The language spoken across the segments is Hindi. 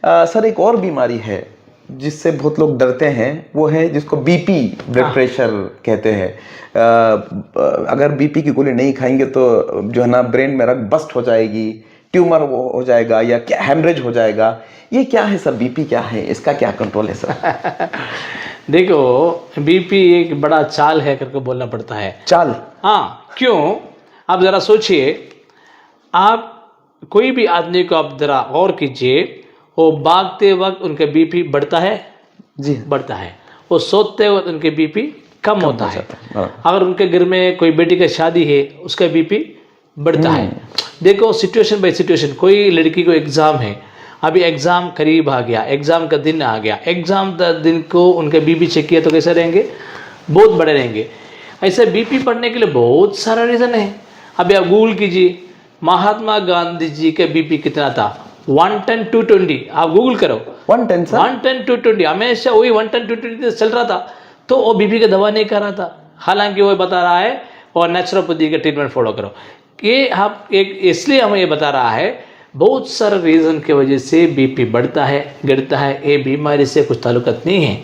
सर एक और बीमारी है जिससे बहुत लोग डरते हैं, वो है जिसको बीपी, ब्लड प्रेशर कहते हैं। अगर बीपी की गोली नहीं खाएंगे तो जो है ना ब्रेन में रक्त बस्ट हो जाएगी, ट्यूमर हो जाएगा या क्या हेमरेज हो जाएगा। ये क्या है सर, बीपी क्या है, इसका क्या कंट्रोल है सर? देखो, बीपी एक बड़ा चाल है करके बोलना पड़ता है। चाल? हाँ, क्यों? आप जरा सोचिए, आप कोई भी आदमी को आप जरा गौर कीजिए, वो भागते वक्त उनका बीपी बढ़ता है? जी बढ़ता है। वो सोते वक्त उनके बीपी कम होता है। हाँ। अगर उनके घर में कोई बेटी की शादी है, उसका बीपी बढ़ता है। देखो, सिचुएशन बाय सिचुएशन। कोई लड़की को एग्जाम है, अभी एग्जाम करीब आ गया, एग्जाम का दिन आ गया, एग्जाम दिन को उनके बीपी चेक किया तो कैसे रहेंगे? बहुत बड़े रहेंगे। ऐसे बीपी बढ़ने के लिए बहुत सारा रीज़न है। अभी आप गूगल कीजिए, महात्मा गांधी जी के बीपी कितना था? 110 220। आप गूगल करो, 110 सर? 110 220, हमेशा वही 110 220 चल रहा था। तो वो बीपी का दवा नहीं कर रहा था, हालांकि वो बता रहा है और नेचुरोपैथी का ट्रीटमेंट फॉलो करो। ये आप एक इसलिए हमें ये बता रहा है, बहुत सारे रीज़न की वजह से बीपी बढ़ता है, गिरता है। ये बीमारी से कुछ ताल्लुकात नहीं है।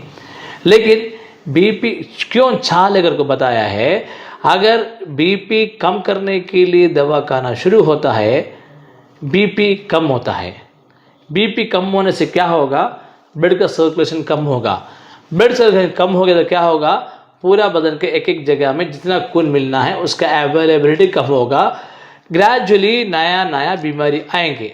लेकिन बीपी क्यों छाल अगर को बताया है, अगर बीपी कम करने के लिए दवा खाना शुरू होता है, बीपी कम होता है। बीपी कम होने से क्या होगा? ब्लड का सर्कुलेशन कम होगा। ब्लड सर्कुलेशन कम हो गया तो क्या होगा? पूरा बदन के एक एक जगह में जितना खून मिलना है उसका अवेलेबिलिटी कम होगा। ग्रेजुअली नया नया बीमारी आएंगे।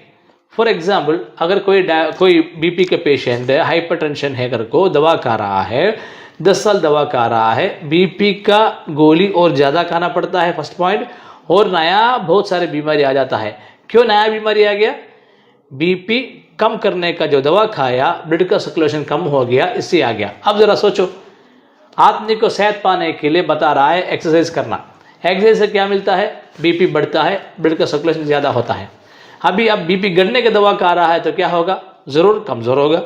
फॉर एग्जाम्पल, अगर कोई बीपी के पेशेंट है, हाइपरटेंशन है, अगर को दवा खा रहा है, 10 साल दवा खा रहा है, बीपी का गोली और ज़्यादा खाना पड़ता है, फर्स्ट पॉइंट। और नया बहुत सारे बीमारी आ जाता है। क्यों नया बीमारी आ गया? बीपी कम करने का जो दवा खाया, ब्लड का सर्कुलेशन कम हो गया, इससे आ गया। अब जरा सोचो, आदमी को सेहत पाने के लिए बता रहा है एक्सरसाइज करना। एक्सरसाइज से क्या मिलता है? बीपी बढ़ता है, ब्लड का सर्कुलेशन ज़्यादा होता है। अभी अब बीपी गिरने की दवा खा रहा है तो क्या होगा? ज़रूर कमज़ोर होगा,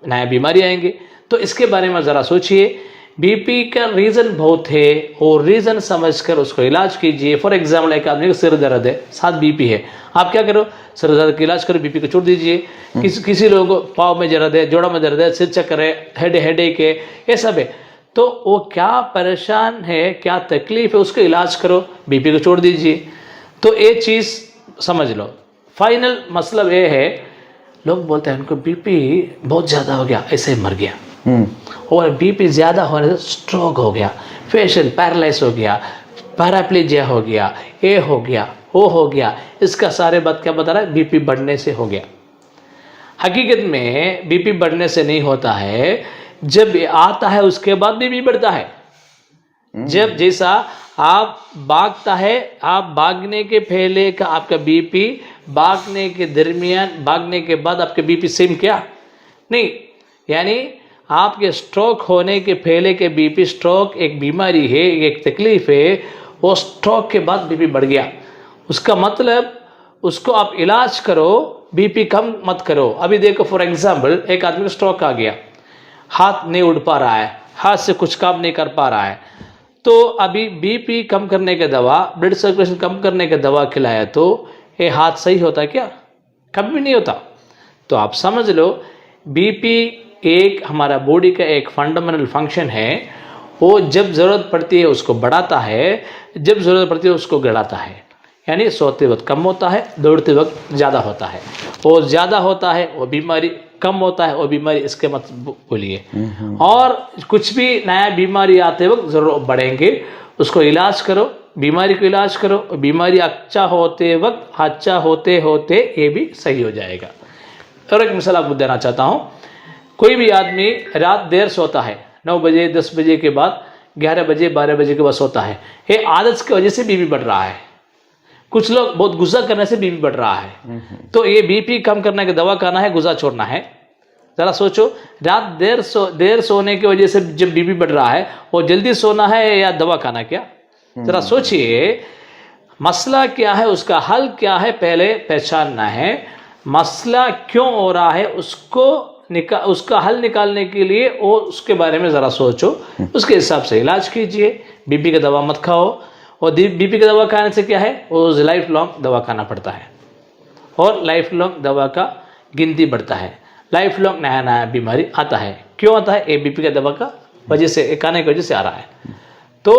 नया बीमारी आएंगे। तो इसके बारे में ज़रा सोचिए। बीपी का रीज़न बहुत है और रीज़न समझकर उसको इलाज कीजिए। फॉर एग्जाम्पल, एक आदमी को सिर दर्द है, साथ बीपी है, आप क्या करो? सिर दर्द का इलाज करो, बीपी को छोड़ दीजिए। किसी लोगों को पाँव में दर्द है, जोड़ों में दर्द है, सिर चक्कर है, हेडेक है, ये सब है, तो वो क्या परेशान है, क्या तकलीफ है, उसका इलाज करो, बीपी को छोड़ दीजिए। तो ये चीज़ समझ लो। फाइनल मतलब ये है, लोग बोलते हैं उनको बीपी बहुत ज़्यादा हो गया, ऐसे ही मर गया। और बीपी ज़्यादा होने से स्ट्रोक हो गया, फेशियल पैरालाइज हो गया, पैराप्लेजिया हो गया, ये हो गया, वो हो गया। इसका सारे बात क्या बता रहा है? बीपी बढ़ने से हो गया। हकीकत में बीपी बढ़ने से नहीं होता है, जब आता है उसके बाद बीपी बढ़ता है। जब जैसा आप भागता है, आप भागने के पहले का आपका बीपी, भागने के दरमियान, भागने के बाद आपके बीपी सेम क्या? नहीं। यानी आपके स्ट्रोक होने के पहले के बीपी, स्ट्रोक एक बीमारी है, एक तकलीफ है, वो स्ट्रोक के बाद बीपी बढ़ गया, उसका मतलब उसको आप इलाज करो, बीपी कम मत करो। अभी देखो, फॉर एग्जाम्पल, एक आदमी को स्ट्रोक आ गया, हाथ नहीं उठ पा रहा है, हाथ से कुछ काम नहीं कर पा रहा है, तो अभी बीपी कम करने के दवा, ब्लड सर्कुलेशन कम करने के दवा खिलाया तो ये हाथ सही होता क्या? कभी भी नहीं होता। तो आप समझ लो, बीपी एक हमारा बॉडी का एक फंडामेंटल फंक्शन है। वो जब ज़रूरत पड़ती है उसको बढ़ाता है, जब ज़रूरत पड़ती है उसको गिराता है। यानी सोते वक्त कम होता है, दौड़ते वक्त ज़्यादा होता है। और ज़्यादा होता है वो बीमारी, कम होता है वो बीमारी, इसके मत बोलिए। और कुछ भी नया बीमारी आते वक्त ज़रूर बढ़ेंगे, उसको इलाज करो, बीमारी को इलाज करो। बीमारी अच्छा होते वक्त, अच्छा होते होते ये भी सही हो जाएगा। और एक मिसाल आपको देना चाहता हूँ। कोई भी आदमी रात देर सोता है, 9 बजे 10 बजे के बाद, 11 बजे 12 बजे के बाद सोता है, ये आदत की वजह से बीपी बढ़ रहा है। कुछ लोग बहुत गुस्सा करने से बीपी बढ़ रहा है। तो ये बीपी कम करने की दवा खाना है, गुस्सा छोड़ना है। ज़रा सोचो, रात देर सोने की वजह से जब बीपी बढ़ रहा है, वो जल्दी सोना है या दवा खाना क्या? ज़रा सोचिए, मसला क्या है, उसका हल क्या है, पहले पहचानना है। मसला क्यों हो रहा है, उसका हल निकालने के लिए वो उसके बारे में ज़रा सोचो, उसके हिसाब से इलाज कीजिए। बीपी का दवा मत खाओ, और बीपी का दवा खाने से क्या है, वो लाइफ लॉन्ग दवा खाना पड़ता है, और लाइफ लॉन्ग दवा का गिनती बढ़ता है। लाइफ लॉन्ग नया नया बीमारी आता है। क्यों आता है? ये बीपी का दवा का वजह से, खाने की वजह से आ रहा है। तो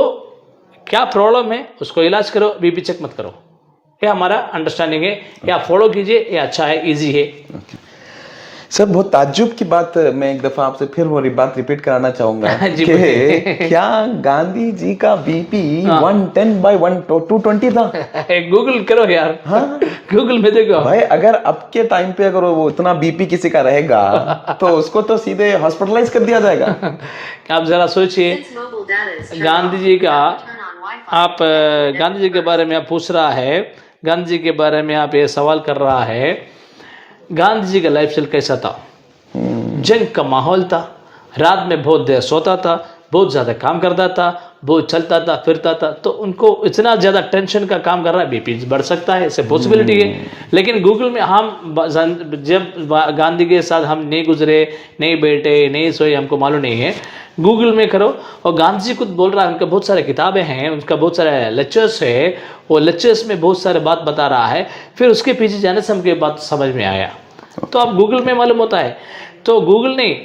क्या प्रॉब्लम है उसको इलाज करो, बीपी चेक मत करो। ये हमारा अंडरस्टैंडिंग है, या फॉलो कीजिए, ये अच्छा है, इजी है। सर बहुत ताज्जुब की बात, मैं एक दफा आपसे फिर वो बात रिपीट कराना चाहूंगा जी, कि क्या गांधी जी का बीपी 110/220 था? गूगल करो यार। हाँ गूगल में देखो भाई, अगर अब के टाइम पे अगर वो इतना बीपी किसी का रहेगा तो उसको तो सीधे हॉस्पिटलाइज कर दिया जाएगा। आप जरा सोचिए, गांधी जी का आप गांधी जी के बारे में आप पूछ रहा है, गांधी जी के बारे में आप ये सवाल कर रहा है। गांधी जी का लाइफस्टाइल कैसा था? जंग का माहौल था, रात में बहुत देर सोता था, बहुत ज़्यादा काम करता था, बहुत चलता था फिरता था। तो उनको इतना ज़्यादा टेंशन का काम कर रहा है, बीपी बढ़ सकता है, इससे पॉसिबिलिटी है। लेकिन गूगल में हम जब गांधी के साथ हम नहीं गुजरे, नहीं बैठे, नहीं सोए, हमको मालूम नहीं है। गूगल में करो, और गांधी जी खुद बोल रहा है, उनका बहुत सारे किताबें हैं, उनका बहुत सारे लेक्चर्स है, वो लेक्चर्स में बहुत सारे बात बता रहा है। फिर उसके पीछे जाने से हमको बात समझ में आया। तो अब गूगल में मालूम होता है। तो गूगल नहीं,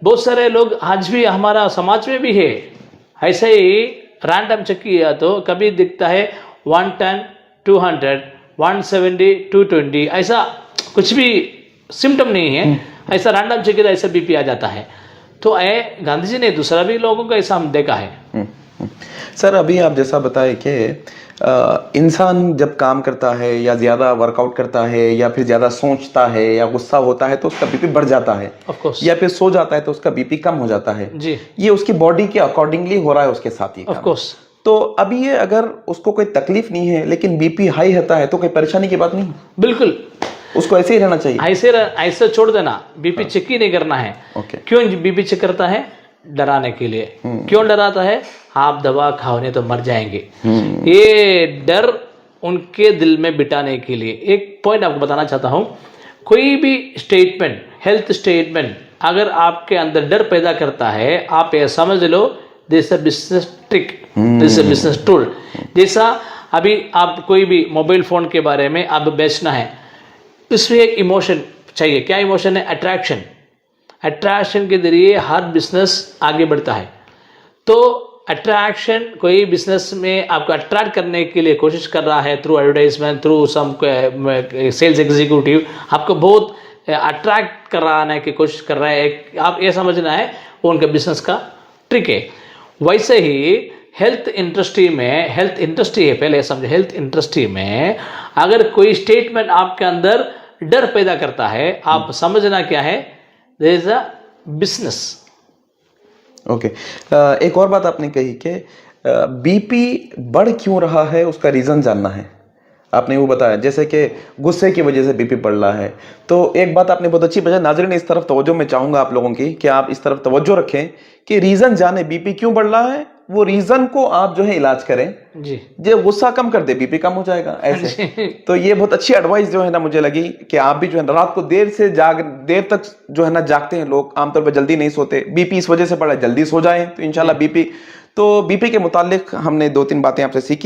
बहुत सारे लोग आज भी हमारा समाज में भी है, ऐसे ही रैंडम चेक किया तो कभी दिखता है 110, 200, 170, 220, ऐसा कुछ भी सिम्टम नहीं है, ऐसा रैंडम चेक किया तो ऐसा बीपी आ जाता है। तो गांधी जी ने दूसरा भी लोगों का ऐसा हम देखा है। सर अभी आप जैसा बताए कि इंसान जब काम करता है या ज़्यादा वर्कआउट करता है या फिर ज़्यादा सोचता है या गुस्सा होता है तो उसका बीपी बढ़ जाता है, ऑफ कोर्स, या फिर सो जाता है तो उसका बीपी कम हो जाता है जी। ये उसकी बॉडी के अकॉर्डिंगली हो रहा है उसके साथ ही। Of course. तो अभी ये अगर उसको कोई तकलीफ नहीं है लेकिन बीपी हाई होता है तो कोई परेशानी की बात नहीं? बिल्कुल, उसको ऐसे ही रहना चाहिए, ऐसे छोड़ देना, बीपी चेक ही नहीं करना है। क्यों बीपी चेक करता है? डराने के लिए। क्यों डराता है? आप दवा खाओ नहीं तो मर जाएंगे, ये डर उनके दिल में बिठाने के लिए। एक पॉइंट आपको बताना चाहता हूं, कोई भी स्टेटमेंट, हेल्थ स्टेटमेंट अगर आपके अंदर डर पैदा करता है, आप ये समझ लो this a business trick, this a business tool. जैसा अभी आप कोई भी मोबाइल फोन के बारे में आप बेचना है, इसमें एक इमोशन चाहिए। क्या इमोशन है? अट्रैक्शन। अट्रैक्शन के जरिए हर बिजनेस आगे बढ़ता है। तो अट्रैक्शन, कोई बिजनेस में आपको अट्रैक्ट करने के लिए कोशिश कर रहा है through advertisement, through some sales executive, आपको बहुत अट्रैक्ट कराने की कोशिश कर रहा है, आप ये समझना है वो उनका बिजनेस का ट्रिक है। वैसे ही हेल्थ इंडस्ट्री में, हेल्थ इंडस्ट्री है, पहले समझो, हेल्थ इंडस्ट्री में अगर कोई स्टेटमेंट आपके अंदर डर पैदा करता है, आप समझना क्या है, there is a business. Okay, एक और बात आपने कही कि बीपी बढ़ क्यों रहा है उसका रीज़न जानना है। आपने वो बताया जैसे कि गुस्से की वजह से बीपी बढ़ रहा है। तो एक बात आपने बहुत अच्छी बताई, नाज़रीन इस तरफ तवज्जो मैं चाहूँगा आप लोगों की कि आप इस तरफ तवज्जो रखें कि रीज़न जाने बीपी क्यों बढ़ रहा है, वो रीज़न को आप जो है इलाज करें जी। जो गुस्सा कम कर दे बीपी कम हो जाएगा ऐसे। तो ये बहुत अच्छी एडवाइस जो है ना मुझे लगी कि आप भी जो है रात को देर तक जो है ना जागते हैं लोग, आमतौर पर जल्दी नहीं सोते, बीपी इस वजह से बढ़ा, जल्दी सो जाएं तो इंशाल्लाह बीपी के मुतालिक हमने 2-3 बातें आपसे सीखी।